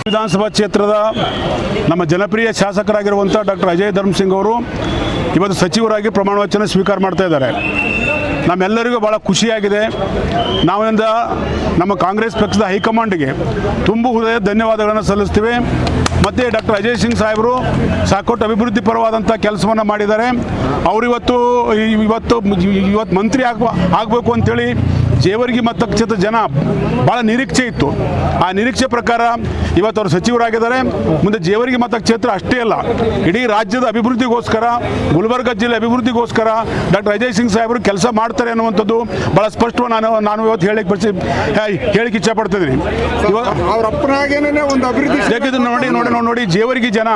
ವಿಧಾನಸಭಾ ಕ್ಷೇತ್ರದ ನಮ್ಮ ಜನಪ್ರಿಯ ಶಾಸಕರಾಗಿರುವಂಥ ಡಾಕ್ಟರ್ ಅಜಯ್ ಧರ್ಮಸಿಂಗ್ ಅವರು ಇವತ್ತು ಸಚಿವರಾಗಿ ಪ್ರಮಾಣ ವಚನ ಸ್ವೀಕಾರ ಮಾಡ್ತಾ ಇದ್ದಾರೆ. ನಮ್ಮೆಲ್ಲರಿಗೂ ಭಾಳ ಖುಷಿಯಾಗಿದೆ. ನಾವಿಂದ ನಮ್ಮ ಕಾಂಗ್ರೆಸ್ ಪಕ್ಷದ ಹೈಕಮಾಂಡ್ಗೆ ತುಂಬು ಹೃದಯ ಧನ್ಯವಾದಗಳನ್ನು ಸಲ್ಲಿಸ್ತೀವಿ. ಮತ್ತು ಡಾಕ್ಟರ್ ಅಜಯ್ ಸಿಂಗ್ ಸಾಹೇಬರು ಸಾಕಷ್ಟು ಅಭಿವೃದ್ಧಿ ಪರವಾದಂಥ ಕೆಲಸವನ್ನು ಮಾಡಿದ್ದಾರೆ. ಅವರು ಇವತ್ತು ಮಂತ್ರಿ ಆಗಬೇಕು ಅಂಥೇಳಿ ಜೇವರ್ಗಿ ಮತಕ್ಷೇತ್ರ ಜನ ಭಾಳ ನಿರೀಕ್ಷೆ ಇತ್ತು. ಆ ನಿರೀಕ್ಷೆ ಪ್ರಕಾರ ಇವತ್ತು ಅವರು ಸಚಿವರಾಗಿದ್ದಾರೆ. ಮುಂದೆ ಜೇವರ್ಗಿ ಮತಕ್ಷೇತ್ರ ಅಷ್ಟೇ ಅಲ್ಲ, ಇಡೀ ರಾಜ್ಯದ ಅಭಿವೃದ್ಧಿಗೋಸ್ಕರ, ಗುಲ್ಬರ್ಗ ಜಿಲ್ಲೆ ಅಭಿವೃದ್ಧಿಗೋಸ್ಕರ ಡಾಕ್ಟರ್ ಅಜಯ್ ಸಿಂಗ್ ಸಾಹೇಬರು ಕೆಲಸ ಮಾಡ್ತಾರೆ ಅನ್ನುವಂಥದ್ದು ಭಾಳ ಸ್ಪಷ್ಟವಾಗಿ ನಾನು ಇವತ್ತು ಹೇಳಿಕ್ಕೆ ಇಚ್ಛೆ ಪಡ್ತಿದ್ದೀನಿ. ನೋಡಿ ಜೇವರ್ಗಿ ಜನ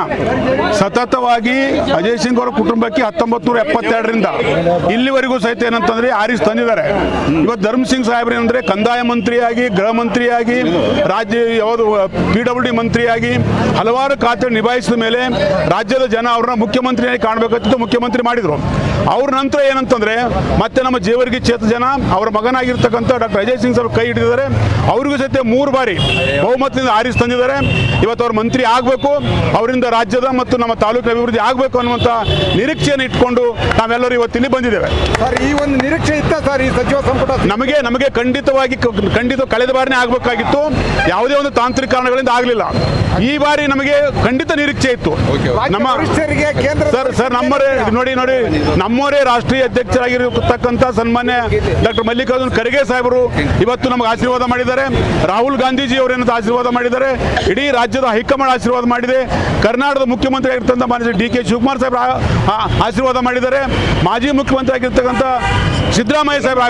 ಸತತವಾಗಿ ಅಜಯ್ ಸಿಂಗ್ ಅವರ ಕುಟುಂಬಕ್ಕೆ 1972ರಿಂದ ಇಲ್ಲಿವರೆಗೂ ಸಹಿತ ಏನಂತಂದ್ರೆ ಆರಿಸ್ ತಂದಿದ್ದಾರೆ. ಇವತ್ತು ಧರ್ಮಸಿಂಗ್ ಸಾಹೇಬ್ರು ಏನಂದ್ರೆ ಕಂದಾಯ ಮಂತ್ರಿಯಾಗಿ, ಗೃಹ ಮಂತ್ರಿಯಾಗಿ, ರಾಜ್ಯ ಯಾವುದು PWD ಮಂತ್ರಿಯಾಗಿ ಹಲವಾರು ಖಾತೆ ನಿಭಾಯಿಸಿದ ಮೇಲೆ ರಾಜ್ಯದ ಜನ ಅವ್ರನ್ನ ಮುಖ್ಯಮಂತ್ರಿಯಾಗಿ ಕಾಣಬೇಕಂತ ಮುಖ್ಯಮಂತ್ರಿ ಮಾಡಿದ್ರು. ಅವ್ರ ನಂತರ ಏನಂತಂದ್ರೆ ಮತ್ತೆ ನಮ್ಮ ಜೇವರ್ಗಿ ಕ್ಷೇತ್ರ ಜನ ಅವರ ಮಗನಾಗಿರ್ತಕ್ಕಂಥ ಡಾಕ್ಟರ್ ಅಜಯ್ ಸಿಂಗ್ ಸಾಹೇಬ್ ಕೈ ಹಿಡಿದಿದ್ದಾರೆ. ಅವರಿಗೂ ಸಹಿತ 3 ಬಾರಿ ಬಹುಮತದಿಂದ ಆರಿಸಿ ತಂದಿದ್ದಾರೆ. ಇವತ್ತು ಅವ್ರ ಮಂತ್ರಿ ಆಗಬೇಕು, ಅವರಿಂದ ರಾಜ್ಯದ ಮತ್ತು ನಮ್ಮ ತಾಲೂಕಿನ ಅಭಿವೃದ್ಧಿ ಆಗಬೇಕು ಅನ್ನುವಂಥ ನಿರೀಕ್ಷೆಯನ್ನು ಇಟ್ಕೊಂಡು ನಾವೆಲ್ಲರೂ ಇವತ್ತು ಇಲ್ಲಿ ಬಂದಿದ್ದೇವೆ. ಸರ್, ಈ ಒಂದು ನಿರೀಕ್ಷೆ ಇತ್ತ ಸರ್ ಈ ಸಚಿವ ಸಂಪುಟ? ನಮಗೆ ಖಂಡಿತ ಕಳೆದ ಬಾರಿನೇ ಆಗಬೇಕಾಗಿತ್ತು. ಯಾವುದೇ ಒಂದು ತಾಂತ್ರಿಕ ಕಾರಣಗಳಿಂದ ಆಗಲಿಲ್ಲ. ಈ ಬಾರಿ ನಮಗೆ ಖಂಡಿತ ನಿರೀಕ್ಷೆ ಇತ್ತು. ನಮ್ಮ ಸರ್ ನಮ್ಮವರೇ ರಾಷ್ಟ್ರೀಯ ಅಧ್ಯಕ್ಷರಾಗಿರತಕ್ಕಂಥ ಸನ್ಮಾನ್ಯ ಡಾಕ್ಟರ್ ಮಲ್ಲಿಕಾರ್ಜುನ್ ಖರ್ಗೆ ಸಾಹೇಬರು ಇವತ್ತು ನಮಗೆ ಆಶೀರ್ವಾದ ಮಾಡಿದ್ದಾರೆ. ರಾಹುಲ್ ಗಾಂಧೀಜಿ ಅವರೇನಂತ ಆಶೀರ್ವಾದ ಮಾಡಿದ್ದಾರೆ. ಇಡೀ ರಾಜ್ಯದ ಹೈಕಮಾಂಡ್ ಆಶೀರ್ವಾದ ಮಾಡಿದೆ. ಕರ್ನಾಟಕದ ಮುಖ್ಯಮಂತ್ರಿ ಆಗಿರ್ತಕ್ಕಂಥ ಮಾನ್ಯ DK ಶಿವಕುಮಾರ್ ಸಾಹೇಬ್ ಆಶೀರ್ವಾದ ಮಾಡಿದ್ದಾರೆ. ಮಾಜಿ ಮುಖ್ಯಮಂತ್ರಿ ಆಗಿರ್ತಕ್ಕಂಥ ಸಿದ್ದರಾಮಯ್ಯ ಸಾಹೇಬ್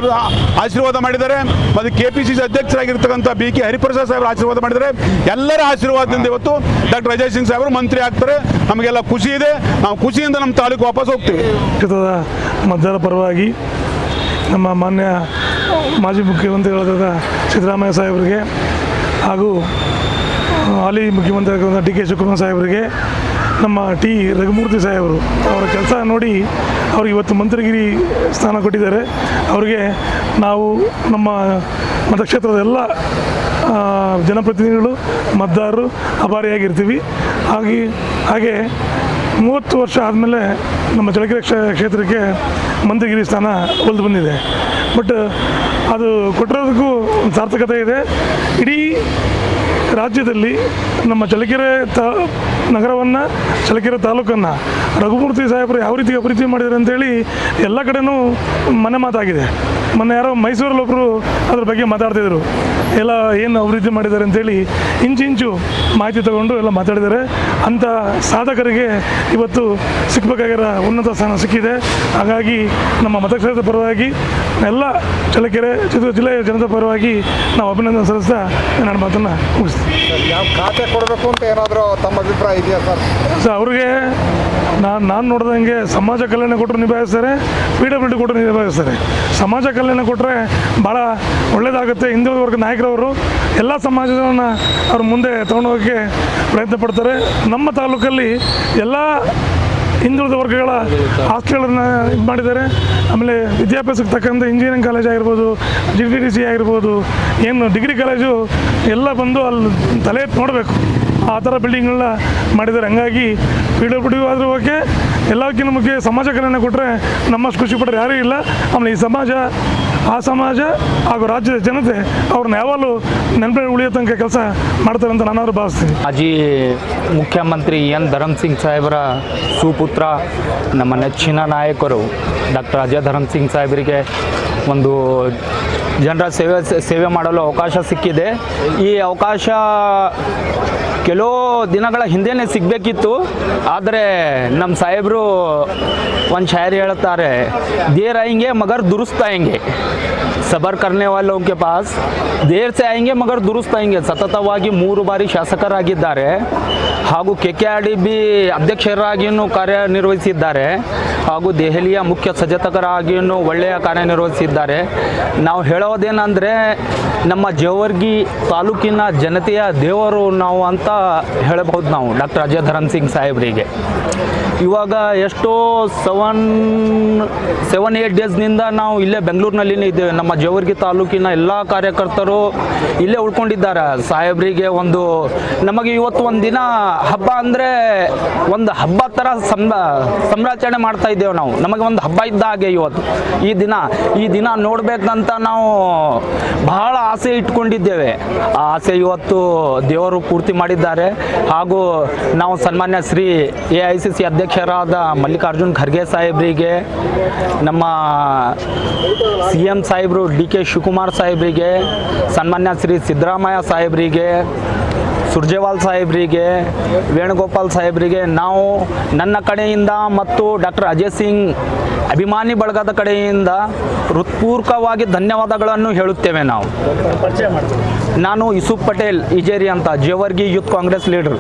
ಆಶೀರ್ವಾದ ಮಾಡಿದ್ದಾರೆ. ಮತ್ತು KPCC ಅಧ್ಯಕ್ಷರಾಗಿರ್ತಕ್ಕಂಥ BK ಹರಿಪ್ರಸಾದ್ ಸಾಹೇಬ್ ಆಶೀರ್ವಾದ ಮಾಡಿದ್ದಾರೆ. ಎಲ್ಲರ ಆಶೀರ್ವಾದದಿಂದ ಇವತ್ತು ಡಾಕ್ಟರ್ ಅಜಯ್ ಸಿಂಗ್ ಸಾಹೇಬರು ಮಂತ್ರಿ ಆಗ್ತಾರೆ. ನಮಗೆಲ್ಲ ಖುಷಿ ಇದೆ. ನಾವು ಖುಷಿಯಿಂದ ನಮ್ಮ ತಾಲೂಕು ವಾಪಸ್ ಹೋಗ್ತೀವಿ. ಮತದಾರರ ಪರವಾಗಿ ನಮ್ಮ ಮಾನ್ಯ ಮಾಜಿ ಮುಖ್ಯಮಂತ್ರಿಗಳಾದ ಸಿದ್ದರಾಮಯ್ಯ ಸಾಹೇಬರಿಗೆ ಹಾಗೂ ಹಾಲಿ ಮುಖ್ಯಮಂತ್ರಿ ಆಗಿರುವಂಥ DK ಶಿವಕುಮಾರ್ ಸಾಹೇಬರಿಗೆ, ನಮ್ಮ ರಘುಮೂರ್ತಿ ಸಾಹೇಬರು ಅವರ ಕೆಲಸ ನೋಡಿ ಅವ್ರಿಗೆ ಇವತ್ತು ಮಂತ್ರಿಗಿರಿ ಸ್ಥಾನ ಕೊಟ್ಟಿದ್ದಾರೆ. ಅವರಿಗೆ ನಾವು ನಮ್ಮ ಮತಕ್ಷೇತ್ರದ ಎಲ್ಲ ಜನಪ್ರತಿನಿಧಿಗಳು, ಮತದಾರರು ಅಭಾರಿಯಾಗಿರ್ತೀವಿ. ಹಾಗೆ 30 ವರ್ಷ ಆದಮೇಲೆ ನಮ್ಮ ಚಳ್ಳಕೆರೆ ಕ್ಷೇತ್ರಕ್ಕೆ ಮಂತ್ರಿಗಿರಿ ಸ್ಥಾನ ಒಲ್ದು ಬಂದಿದೆ. ಬಟ್ ಅದು ಕೊಟ್ಟಿರೋದಕ್ಕೂ ಸಾರ್ಥಕತೆ ಇದೆ. ಇಡೀ ರಾಜ್ಯದಲ್ಲಿ ನಮ್ಮ ಚಳ್ಳಕೆರೆ ನಗರವನ್ನು, ಚಳ್ಳಕೆರೆ ತಾಲೂಕನ್ನು ರಘುಮೂರ್ತಿ ಸಾಹೇಬರು ಯಾವ ರೀತಿ ಅಭಿವೃದ್ಧಿ ಮಾಡಿದ್ದಾರೆ ಅಂತೇಳಿ ಎಲ್ಲ ಕಡೆನೂ ಮನೆ ಮಾತಾಗಿದೆ. ಮೊನ್ನೆ ಯಾರೋ ಮೈಸೂರಲ್ಲಿ ಒಬ್ಬರು ಅದ್ರ ಬಗ್ಗೆ ಮಾತಾಡ್ತಿದ್ರು. ಎಲ್ಲ ಏನು ಅಭಿವೃದ್ಧಿ ಮಾಡಿದ್ದಾರೆ ಅಂತೇಳಿ ಇಂಚು ಮಾಹಿತಿ ತಗೊಂಡು ಎಲ್ಲ ಮಾತಾಡಿದ್ದಾರೆ. ಅಂಥ ಸಾಧಕರಿಗೆ ಇವತ್ತು ಸಿಕ್ಕಬೇಕಾಗಿರೋ ಉನ್ನತ ಸ್ಥಾನ ಸಿಕ್ಕಿದೆ. ಹಾಗಾಗಿ ನಮ್ಮ ಮತಕ್ಷೇತ್ರದ ಪರವಾಗಿ ಎಲ್ಲ ಚಳ್ಳಕೆರೆ ಚಿತ್ರದುರ್ಗ ಜಿಲ್ಲೆಯ ಜನತೆ ಪರವಾಗಿ ನಾವು ಅಭಿನಂದನೆ ಸಲ್ಲಿಸ್ತಾ ನನ್ನ ಮಾತನ್ನು ಮುಗಿಸ್ತೀವಿ. ಯಾವ ಖಾತೆ ಕೊಡಬೇಕು ಅಂತ ಏನಾದರೂ ತಮ್ಮ ಅಭಿಪ್ರಾಯ ಇದೆಯಾ ಸರ್? ಅವ್ರಿಗೆ ನಾನು ನೋಡ್ದಂಗೆ ಸಮಾಜ ಕಲ್ಯಾಣ ಕೊಟ್ಟರು ನಿಭಾಯಿಸ್ತಾರೆ, PWD ಕೊಟ್ಟರು ನಿಭಾಯಿಸ್ತಾರೆ. ಸಮಾಜ ಕಲ್ಯಾಣ ಕೊಟ್ಟರೆ ಭಾಳ ಒಳ್ಳೆಯದಾಗುತ್ತೆ. ಹಿಂದುಳಿದ ವರ್ಗ ನಾಯಕರವರು ಎಲ್ಲ ಸಮಾಜವನ್ನು ಅವ್ರ ಮುಂದೆ ತೊಗೊಂಡೋಗೋಕ್ಕೆ ಪ್ರಯತ್ನ ಪಡ್ತಾರೆ. ನಮ್ಮ ತಾಲೂಕಲ್ಲಿ ಎಲ್ಲ ಹಿಂದುಳಿದ ವರ್ಗಗಳ ಹಾಸ್ಟೆಲ್ಗಳನ್ನು ಇದು ಮಾಡಿದ್ದಾರೆ. ಆಮೇಲೆ ವಿದ್ಯಾಭ್ಯಾಸಕ್ಕೆ ತಕ್ಕಂಥ ಇಂಜಿನಿಯರಿಂಗ್ ಕಾಲೇಜ್ ಆಗಿರ್ಬೋದು, GTDC ಆಗಿರ್ಬೋದು, ಏನು ಡಿಗ್ರಿ ಕಾಲೇಜು ಎಲ್ಲ ಬಂದು ಅಲ್ಲಿ ತಲೆ ಎತ್ತಿ ನೋಡಬೇಕು, ಆ ಥರ ಬಿಲ್ಡಿಂಗ್ಗಳನ್ನ ಮಾಡಿದ್ದಾರೆ. ಹಂಗಾಗಿ PWD ಆದರೂ ಓಕೆ, ಎಲ್ಲಕ್ಕಿಂತ ಮುಖ್ಯ ಸಮಾಜ ಕಲ್ಯಾಣ ಕೊಟ್ಟರೆ ನಮ್ಮಷ್ಟು ಖುಷಿ ಪಟ್ಟರೆ ಯಾರೂ ಇಲ್ಲ. ಆಮೇಲೆ ಈ ಸಮಾಜ, ಆ ಸಮಾಜ ಹಾಗೂ ರಾಜ್ಯದ ಜನತೆ ಅವ್ರನ್ನ ಯಾವಾಗಲೂ ನೆನಪು ಉಳಿಯೋ ತನಕ ಕೆಲಸ ಮಾಡ್ತಾರೆ ಅಂತ ನಾನು ಭಾವಿಸ್ತೀನಿ. ಮಾಜಿ ಮುಖ್ಯಮಂತ್ರಿ ಧರ್ಮಸಿಂಗ್ ಸಾಹೇಬರ ಸುಪುತ್ರ, ನಮ್ಮ ನೆಚ್ಚಿನ ನಾಯಕರು ಡಾಕ್ಟರ್ ಅಜಯ್ ಧರ್ಮಸಿಂಗ್ ಸಾಹೇಬರಿಗೆ ಒಂದು ಜನರ ಸೇವೆ ಮಾಡಲು ಅವಕಾಶ ಸಿಕ್ಕಿದೆ. ಈ ಅವಕಾಶ ಕೆಲವು ದಿನಗಳ ಹಿಂದೆನೇ ಸಿಗಬೇಕಿತ್ತು. ಆದರೆ ನಮ್ಮ ಸಾಹೇಬರು ಒಂದು ಶಾಯರಿ ಹೇಳ್ತಾರೆ, ದೇರ್ ಆएंगे ಮಗರ್ ದುರುಸ್ತ್ ಆएंगे, ಸಬರ್ ಕರ್ನೆ ವಾಲೋं के पास ದೇರ್ ಸೆ ಆएंगे ಮಗರ್ ದುರುಸ್ತ್ ಆएंगे. ಸತತವಾಗಿ 3 ಬಾರಿ ಶಾಸಕರಾಗಿದ್ದಾರೆ. ಹಾಗೂ KKRDB ಅಧ್ಯಕ್ಷರಾಗಿಯೂ ಕಾರ್ಯನಿರ್ವಹಿಸಿದ್ದಾರೆ ಹಾಗೂ ದೆಹಲಿಯ ಮುಖ್ಯ ಸಚೇತಕರಾಗಿಯೂ ಒಳ್ಳೆಯ ಕಾರ್ಯನಿರ್ವಹಿಸಿದ್ದಾರೆ. ನಾವು ಹೇಳೋದೇನೆಂದರೆ ನಮ್ಮ ಜೇವರ್ಗಿ ತಾಲೂಕಿನ ಜನತೆಯ ದೇವರು ನಾವು ಅಂತ ಹೇಳಬಹುದು ನಾವು ಡಾಕ್ಟರ್ ಅಜಯ್ ಧರ್ಮ್ ಸಿಂಗ್ ಸಾಹೇಬರಿಗೆ. ಇವಾಗ ಎಷ್ಟೋ 7-8 ಡೇಸ್ನಿಂದ ನಾವು ಇಲ್ಲೇ ಬೆಂಗಳೂರಿನಲ್ಲಿನೇ ಇದ್ದೇವೆ. ನಮ್ಮ ಜೇವರ್ಗಿ ತಾಲೂಕಿನ ಎಲ್ಲ ಕಾರ್ಯಕರ್ತರು ಇಲ್ಲೇ ಉಳ್ಕೊಂಡಿದ್ದಾರೆ. ಸಾಹೇಬರಿಗೆ ನಮಗೆ ಇವತ್ತು ಒಂದು ದಿನ ಹಬ್ಬ ಅಂದರೆ ಒಂದು ಹಬ್ಬ ಥರ ಸಂರಾಚರಣೆ ಮಾಡ್ತಾ ಇದ್ದೇವೆ ನಾವು. ನಮಗೆ ಒಂದು ಹಬ್ಬ ಇದ್ದ ಹಾಗೆ ಇವತ್ತು ಈ ದಿನ ನೋಡಬೇಕಂತ ನಾವು ಬಹಳ ಆಸೆ ಇಟ್ಕೊಂಡಿದ್ದೇವೆ. ಆ ಆಸೆ ಇವತ್ತು ದೇವರು ಪೂರ್ತಿ ಮಾಡಿದ್ದಾರೆ. ಹಾಗೂ ನಾವು ಸನ್ಮಾನ್ಯ ಶ್ರೀ AICC ಅಧ್ಯಕ್ಷರಾದ ಮಲ್ಲಿಕಾರ್ಜುನ್ ಖರ್ಗೆ ಸಾಹೇಬರಿಗೆ, ನಮ್ಮ CM ಸಾಹೇಬರು DK ಶಿವಕುಮಾರ್ ಸಾಹೇಬರಿಗೆ, ಸನ್ಮಾನ್ಯ ಶ್ರೀ ಸಿದ್ದರಾಮಯ್ಯ ಸಾಹೇಬರಿಗೆ, ಸುರ್ಜೇವಾಲ್ ಸಾಹೇಬರಿಗೆ, ವೇಣುಗೋಪಾಲ್ ಸಾಹೇಬರಿಗೆ ನಾವು ನನ್ನ ಕಡೆಯಿಂದ ಮತ್ತು ಡಾಕ್ಟರ್ ಅಜಯ್ ಸಿಂಗ್ ಅಭಿಮಾನಿ ಬಳಗದ ಕಡೆಯಿಂದ ಹೃತ್ಪೂರ್ವಕವಾಗಿ ಧನ್ಯವಾದಗಳನ್ನು ಹೇಳುತ್ತೇವೆ. ನಾನು ಯೂಸುಫ್ ಪಟೇಲ್ ಇಜೇರಿ ಅಂತ, ಜೇವರ್ಗಿ ಯೂತ್ ಕಾಂಗ್ರೆಸ್ ಲೀಡರ್.